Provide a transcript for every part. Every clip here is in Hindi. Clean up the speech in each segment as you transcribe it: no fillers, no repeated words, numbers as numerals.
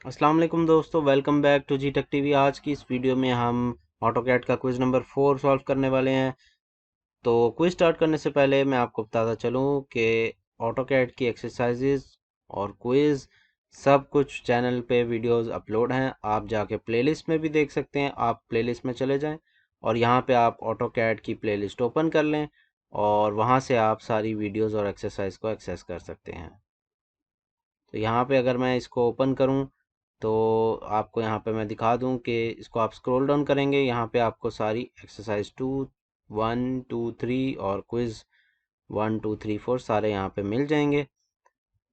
अस्सलाम वालेकुम दोस्तों, welcome back to G tech TV. आज की इस वीडियो में हम ऑटोकैड का क्विज नंबर 4 सॉल्व करने वाले हैं। तो क्विज स्टार्ट करने से पहले मैं आपको बताता चलूं कि ऑटोकैड की एक्सरसाइजेज और क्विज सब कुछ चैनल पे वीडियोस अपलोड हैं। आप जाके प्लेलिस्ट में भी देख सकते हैं। आप प्लेलिस्ट में चले जाएं और यहाँ पे आप ऑटोकैड की प्लेलिस्ट ओपन कर लें और वहाँ से आप सारी वीडियोस और एक्सरसाइज को एक्सेस कर सकते हैं। तो यहाँ पे अगर मैं इसको ओपन करूँ तो आपको यहाँ पे मैं दिखा दूँ कि इसको आप स्क्रॉल डाउन करेंगे, यहाँ पे आपको सारी एक्सरसाइज 2, 1, 2, 3 और क्विज 1, 2, 3, 4 सारे यहाँ पे मिल जाएंगे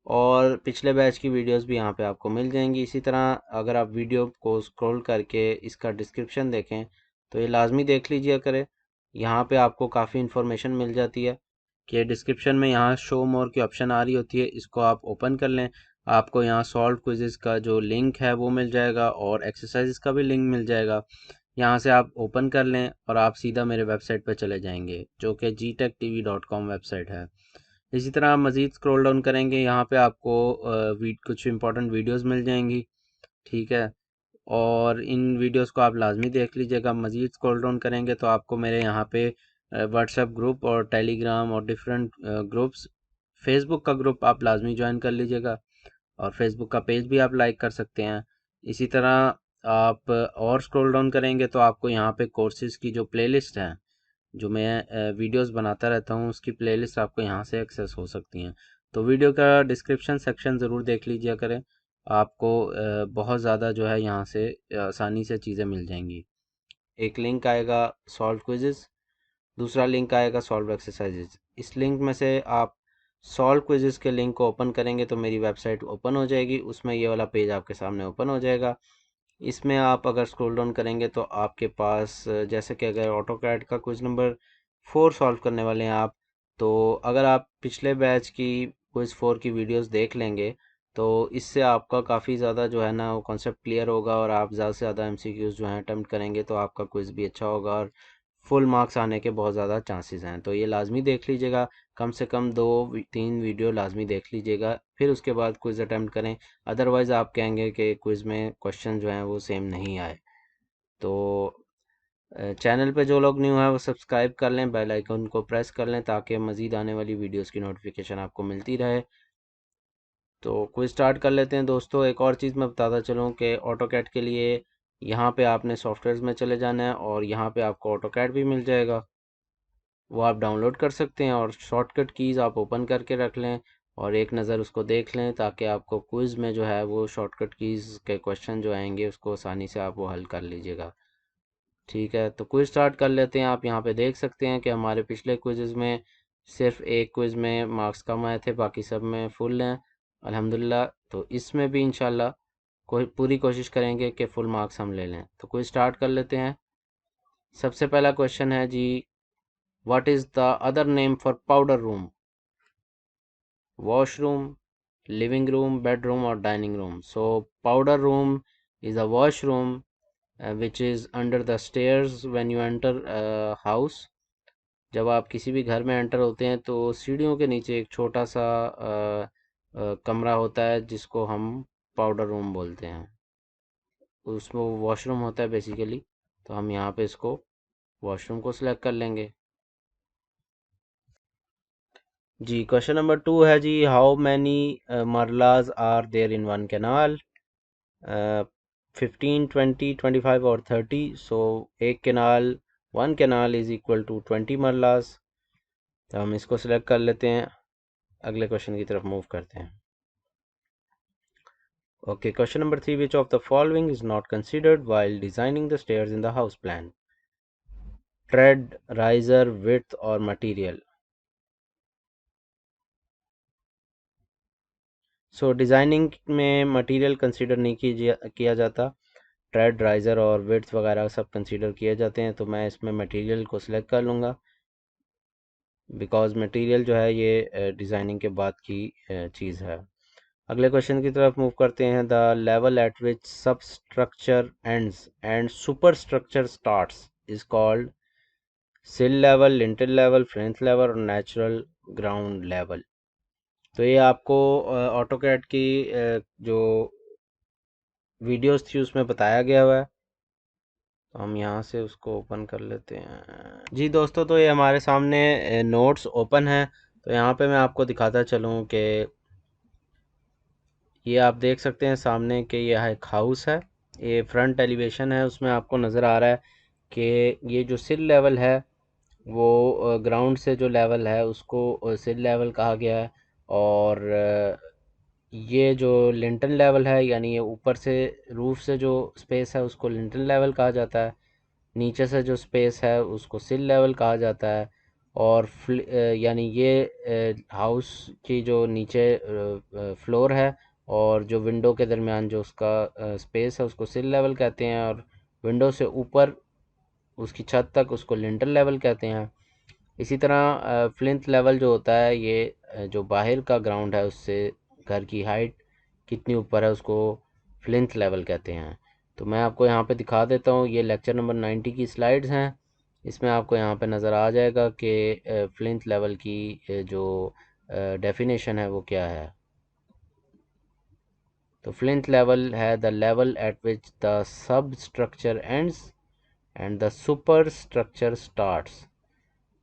और पिछले बैच की वीडियोस भी यहाँ पे आपको मिल जाएंगी। इसी तरह अगर आप वीडियो को स्क्रॉल करके इसका डिस्क्रिप्शन देखें तो ये लाजमी देख लीजिए करें। यहाँ पे आपको काफ़ी इन्फॉर्मेशन मिल जाती है कि डिस्क्रिप्शन में यहाँ शो मोर की ऑप्शन आ रही होती है, इसको आप ओपन कर लें। आपको यहाँ सॉल्व क्विजेज़ का जो लिंक है वो मिल जाएगा और एक्सरसाइजेस का भी लिंक मिल जाएगा। यहाँ से आप ओपन कर लें और आप सीधा मेरे वेबसाइट पर चले जाएंगे जो कि gtechtv.com वेबसाइट है। इसी तरह आप मज़ीद स्क्रॉल डाउन करेंगे, यहाँ पे आपको कुछ इंपॉर्टेंट वीडियोस मिल जाएंगी। ठीक है, और इन वीडियोस को आप लाजमी देख लीजिएगा। मज़ीद स्क्रॉल डाउन करेंगे तो आपको मेरे यहाँ पे व्हाट्सएप ग्रुप और टेलीग्राम और डिफरेंट ग्रुप्स, फेसबुक का ग्रुप आप लाजमी ज्वाइन कर लीजिएगा और फेसबुक का पेज भी आप लाइक कर सकते हैं। इसी तरह आप और स्क्रॉल डाउन करेंगे तो आपको यहाँ पे कोर्सेज़ की जो प्लेलिस्ट है, जो मैं वीडियोस बनाता रहता हूँ, उसकी प्लेलिस्ट आपको यहाँ से एक्सेस हो सकती हैं। तो वीडियो का डिस्क्रिप्शन सेक्शन ज़रूर देख लीजिए करें, आपको बहुत ज़्यादा जो है यहाँ से आसानी से चीज़ें मिल जाएंगी। एक लिंक आएगा सॉल्व क्विजेज़, दूसरा लिंक आएगा सॉल्व एक्सरसाइजेज। इस लिंक में से आप सॉल्व क्विजेज़ के लिंक को ओपन करेंगे तो मेरी वेबसाइट ओपन हो जाएगी, उसमें ये वाला पेज आपके सामने ओपन हो जाएगा। इसमें आप अगर स्क्रॉल डाउन करेंगे तो आपके पास जैसे कि अगर ऑटोकैड का क्विज नंबर 4 सॉल्व करने वाले हैं आप, तो अगर आप पिछले बैच की क्विज 4 की वीडियोस देख लेंगे तो इससे आपका काफ़ी ज़्यादा जो है ना वो कॉन्सेप्ट क्लियर होगा और आप ज़्यादा से ज़्यादा एमसीक्यूज़ जो हैं अटेम्प्ट करेंगे तो आपका क्विज भी अच्छा होगा और फुल मार्क्स आने के बहुत ज़्यादा चांसेस हैं। तो ये लाजमी देख लीजिएगा, कम से कम 2-3 वीडियो लाजमी देख लीजिएगा, फिर उसके बाद क्विज अटेम्प्ट करें। अदरवाइज़ आप कहेंगे कि क्विज़ में क्वेश्चन जो हैं वो सेम नहीं आए। तो चैनल पे जो लोग न्यू हैं वो सब्सक्राइब कर लें, बेल आइकन को प्रेस कर लें ताकि मज़ीद आने वाली वीडियोस की नोटिफिकेशन आपको मिलती रहे। तो क्विज स्टार्ट कर लेते हैं दोस्तों। एक और चीज़ मैं बताता चलूँ कि ऑटोकैड के लिए यहाँ पे आपने सॉफ्टवेयर्स में चले जाना है और यहाँ पे आपको ऑटोकैड भी मिल जाएगा, वो आप डाउनलोड कर सकते हैं और शॉर्टकट कीज़ आप ओपन करके रख लें और एक नज़र उसको देख लें ताकि आपको क्विज़ में जो है वो शॉर्टकट कीज़ के क्वेश्चन जो आएंगे उसको आसानी से आप वो हल कर लीजिएगा। ठीक है, तो क्विज़ स्टार्ट कर लेते हैं। आप यहाँ पे देख सकते हैं कि हमारे पिछले क्विज़ में सिर्फ एक क्विज़ में मार्क्स कम आए थे, बाकी सब में फुल हैं अल्हम्दुलिल्लाह। तो इसमें भी इंशाल्लाह कोई पूरी कोशिश करेंगे कि फुल मार्क्स हम ले लें। तो क्विज़ स्टार्ट कर लेते हैं। सबसे पहला क्वेश्चन है जी, what is the other name for powder room? washroom, living room, bedroom or dining room. So powder room is a washroom which is under the stairs when you enter a house. जब आप किसी भी घर में एंटर होते हैं तो सीढ़ियों के नीचे एक छोटा सा कमरा होता है जिसको हम पाउडर रूम बोलते हैं। उसमें वॉशरूम होता है बेसिकली, तो हम यहाँ पे इसको वॉशरूम को सिलेक्ट कर लेंगे। जी क्वेश्चन नंबर 2 है जी, how many marlas are there in one kanal? 15, 20, 25 और 30। सो एक kanal, one kanal is equal to 20 marlas. तो हम इसको सिलेक्ट कर लेते हैं, अगले क्वेश्चन की तरफ मूव करते हैं। Okay, question number 3, which of the following is not considered while designing the stairs in the house plan? Trade, riser, width और मटेरियल। सो डिज़ाइनिंग में मटेरियल कंसीडर नहीं किया जाता, ट्रेड, राइज़र और विड्थ वगैरह सब कंसीडर किए जाते हैं। तो मैं इसमें मटेरियल को सिलेक्ट कर लूँगा बिकॉज मटेरियल जो है ये डिज़ाइनिंग के बाद की चीज़ है। अगले क्वेश्चन की तरफ मूव करते हैं। The level at which sub structure ends and super structure starts is called sill level, lintel level, French level और नेचुरल ग्राउंड लेवल। तो ये आपको ऑटोकैड की जो वीडियोस थी उसमें बताया गया हुआ है। तो हम यहाँ से उसको ओपन कर लेते हैं। जी दोस्तों, तो ये हमारे सामने नोट्स ओपन है। तो यहाँ पे मैं आपको दिखाता चलूँ कि ये आप देख सकते हैं सामने कि यह एक हाउस है। ये फ्रंट एलिवेशन है, उसमें आपको नज़र आ रहा है कि ये जो सिल लेवल है वो ग्राउंड से जो लेवल है उसको सिल लेवल कहा गया है। और ये जो लिंटन लेवल है, यानी ये ऊपर से रूफ से जो स्पेस है उसको लिंटन लेवल कहा जाता है। नीचे से जो स्पेस है उसको सिल लेवल कहा जाता है। और यानी ये हाउस की जो नीचे फ्लोर है और जो विंडो के दरमियान जो उसका स्पेस है उसको सिल लेवल कहते हैं। और विंडो से ऊपर उसकी छत तक उसको लिंटल लेवल कहते हैं। इसी तरह फ्लिंथ लेवल जो होता है ये जो बाहर का ग्राउंड है उससे घर की हाइट कितनी ऊपर है उसको फ्लिंथ लेवल कहते हैं। तो मैं आपको यहाँ पे दिखा देता हूँ, ये लेक्चर नंबर 90 की स्लाइड्स हैं। इसमें आपको यहाँ पे नज़र आ जाएगा कि फ्लिंथ लेवल की जो डेफिनेशन है वो क्या है। तो फ्लिंथ लेवल है the level at which the sub structure ends and the super structure starts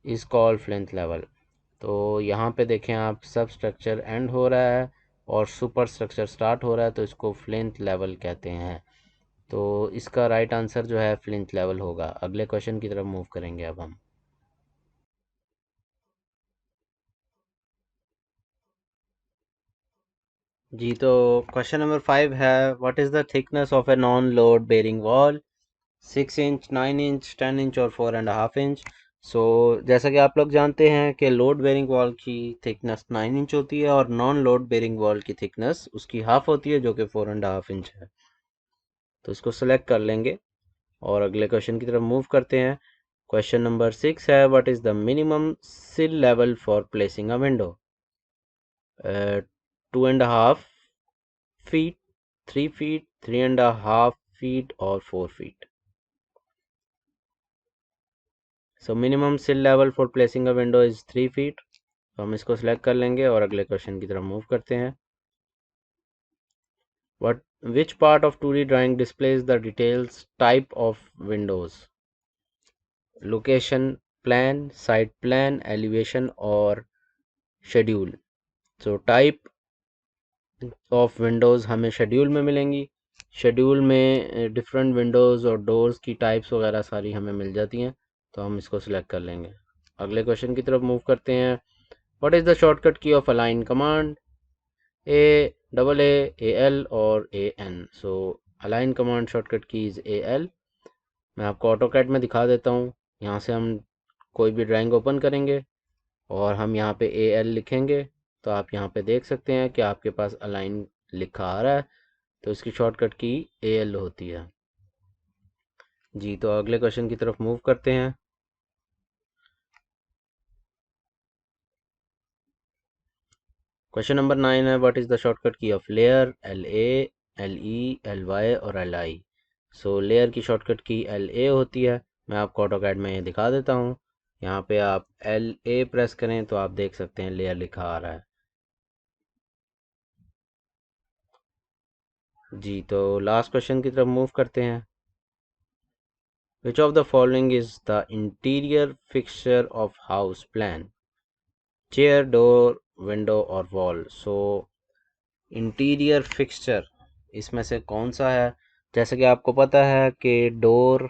is called plinth level. तो यहाँ पे देखें आप, सब स्ट्रक्चर एंड हो रहा है और सुपर स्ट्रक्चर स्टार्ट हो रहा है, तो इसको फ्लिंथ लेवल कहते हैं। तो इसका राइट आंसर जो है फ्लिंथ लेवल होगा। अगले क्वेश्चन की तरफ मूव करेंगे अब हम। जी, तो क्वेश्चन नंबर 5 है, what is the thickness of a non load bearing wall? 6 inch, 9 inch, 10 inch और 4.5 इंच। सो जैसा कि आप लोग जानते हैं कि लोड बेरिंग वॉल की थिकनेस 9 इंच होती है और नॉन लोड बेरिंग वॉल की थिकनेस उसकी हाफ होती है जो कि 4.5 इंच है। तो इसको सेलेक्ट कर लेंगे और अगले क्वेश्चन की तरफ मूव करते हैं। क्वेश्चन नंबर 6 है, व्हाट इज़ द मिनिमम सिल level for placing a window? 2.5 feet, 3 feet, 3.5 feet और 4 फीट। सो मिनिमम सिल level for placing a window is 3 feet. तो हम इसको सिलेक्ट कर लेंगे और अगले क्वेश्चन की तरफ मूव करते हैं। What which part of 2D drawing displays the details type of windows? Location, plan, site plan, elevation और schedule. So type of windows हमें schedule में मिलेंगी। schedule में डिफरेंट विंडोज़ और डोर्स की टाइप्स वगैरह सारी हमें मिल जाती हैं। तो हम इसको सिलेक्ट कर लेंगे। अगले क्वेश्चन की तरफ मूव करते हैं। What is the shortcut key of align command? A, AA, AL और AN। So align command shortcut keys AL। मैं आपको ऑटोकैड में दिखा देता हूँ। यहाँ से हम कोई भी ड्राइंग ओपन करेंगे और हम यहाँ पे AL लिखेंगे तो आप यहाँ पे देख सकते हैं कि आपके पास अलाइन लिखा आ रहा है। तो इसकी शॉर्टकट की AL होती है। जी, तो अगले क्वेश्चन की तरफ मूव करते हैं। क्वेश्चन नंबर 9 है, व्हाट इज़ द शॉर्टकट की of layer? LA, LE, LY और LI। सो लेयर की शॉर्टकट की LA होती है। मैं आपको ऑटोकैड में ये दिखा देता हूँ। यहाँ पे आप LA प्रेस करें तो आप देख सकते हैं लेयर लिखा आ रहा है। जी, तो लास्ट क्वेश्चन की तरफ मूव करते हैं। Which of the following is the interior fixture of house plan? Chair, door, window और वॉल। सो इंटीरियर फिक्सचर इसमें से कौन सा है? जैसे कि आपको पता है कि डोर,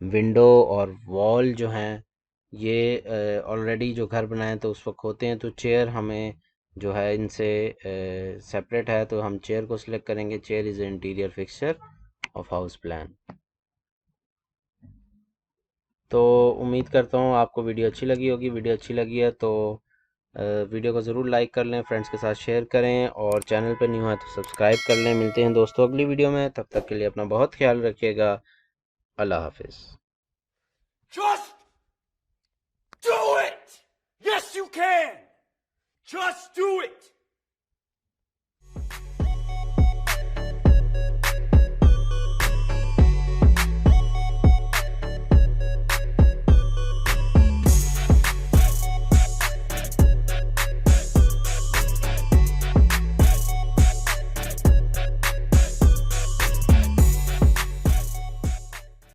विंडो और वॉल जो हैं ये ऑलरेडी जो घर बनाए तो उस वक्त होते हैं। तो चेयर हमें जो है इनसे सेपरेट है, तो हम चेयर को सिलेक्ट करेंगे। Chair is interior fixture of house plan. तो उम्मीद करता हूँ आपको वीडियो अच्छी लगी होगी। वीडियो अच्छी लगी है तो वीडियो को ज़रूर लाइक कर लें, फ्रेंड्स के साथ शेयर करें और चैनल पर न्यू है तो सब्सक्राइब कर लें। मिलते हैं दोस्तों अगली वीडियो में, तब तक के लिए अपना बहुत ख्याल रखिएगा। अल्लाह हाफिज़। Just do it! Yes, you can! Just do it!